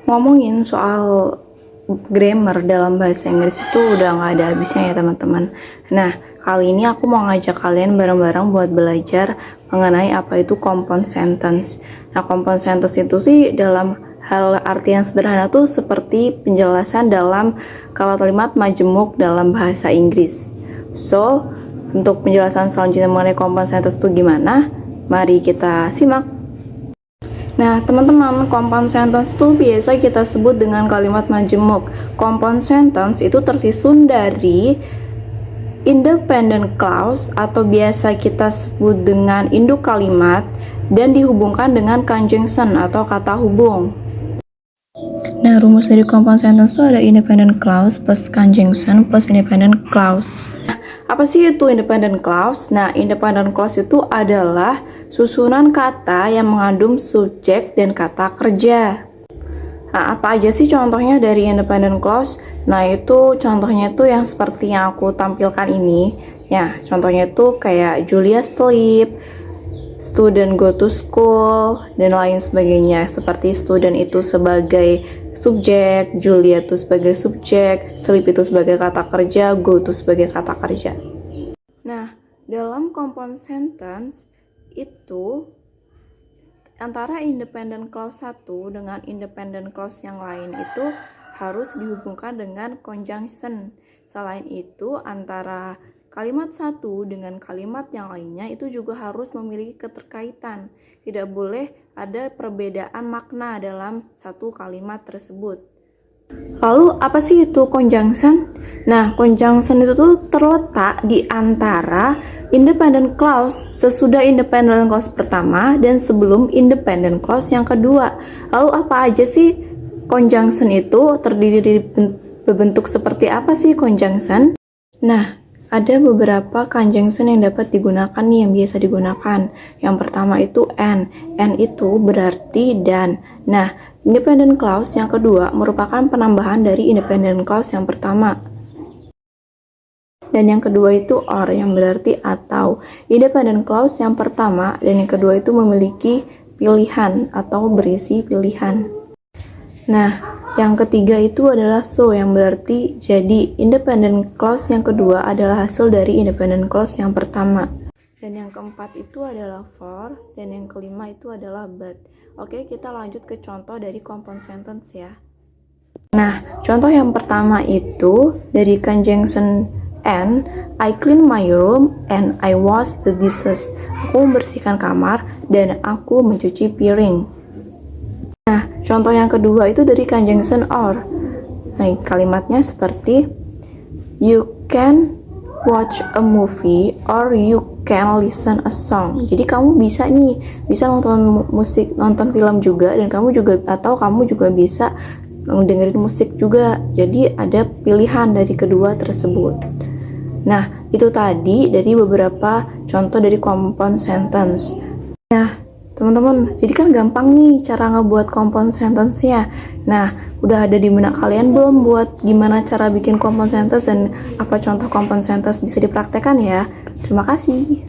Ngomongin soal grammar dalam bahasa Inggris itu udah nggak ada habisnya ya teman-teman. Nah, kali ini aku mau ngajak kalian bareng-bareng buat belajar mengenai apa itu compound sentence. Nah, compound sentence itu sih dalam hal arti yang sederhana tuh seperti penjelasan dalam kalimat majemuk dalam bahasa Inggris. So, untuk penjelasan selanjutnya mengenai compound sentence itu gimana? Mari kita simak. Nah, teman-teman, compound sentence itu biasa kita sebut dengan kalimat majemuk. Compound sentence itu tersusun dari independent clause atau biasa kita sebut dengan induk kalimat dan dihubungkan dengan conjunction atau kata hubung. Nah, rumus dari compound sentence itu ada independent clause plus conjunction plus independent clause. Apa sih itu independent clause? Nah, independent clause itu adalah susunan kata yang mengandung subjek dan kata kerja. Nah, apa aja sih contohnya dari independent clause? Nah, itu contohnya itu yang seperti yang aku tampilkan ini. Ya, contohnya itu kayak Julia sleep, student go to school, dan lain sebagainya. Seperti student itu sebagai subjek, Julia itu sebagai subjek, sleep itu sebagai kata kerja, go to sebagai kata kerja. Nah, dalam compound sentence itu antara independent clause satu dengan independent clause yang lain itu harus dihubungkan dengan conjunction. Selain itu, antara kalimat satu dengan kalimat yang lainnya itu juga harus memiliki keterkaitan. Tidak boleh ada perbedaan makna dalam satu kalimat tersebut. Lalu apa sih itu conjunction? Nah, conjunction itu tuh terletak di antara independent clause sesudah independent clause pertama dan sebelum independent clause yang kedua. Lalu apa aja sih conjunction itu? Terdiri dari bentuk seperti apa sih conjunction? Nah, ada beberapa conjunction yang dapat digunakan nih, yang biasa digunakan. Yang pertama itu and. And itu berarti dan. Nah, independent clause yang kedua merupakan penambahan dari independent clause yang pertama. Dan yang kedua itu or, yang berarti atau. Independent clause yang pertama dan yang kedua itu memiliki pilihan atau berisi pilihan. Nah, yang ketiga itu adalah so, yang berarti jadi. Independent clause yang kedua adalah hasil dari independent clause yang pertama. Dan yang keempat itu adalah for, dan yang kelima itu adalah but. Oke, kita lanjut ke contoh dari compound sentence ya. Nah, contoh yang pertama itu dari conjunction and, I clean my room and I wash the dishes. Aku membersihkan kamar dan aku mencuci piring. Nah, contoh yang kedua itu dari conjunction or. Nah, kalimatnya seperti you can watch a movie or you can listen a song. Jadi kamu bisa nonton musik, nonton film juga, dan kamu juga bisa dengerin musik juga. Jadi ada pilihan dari kedua tersebut. Nah, itu tadi dari beberapa contoh dari compound sentence. Nah, teman-teman, jadi kan gampang nih cara ngebuat compound sentence-nya. Nah, udah ada di benak kalian belum buat gimana cara bikin compound sentence dan apa contoh compound sentence bisa dipraktekkan ya? Terima kasih.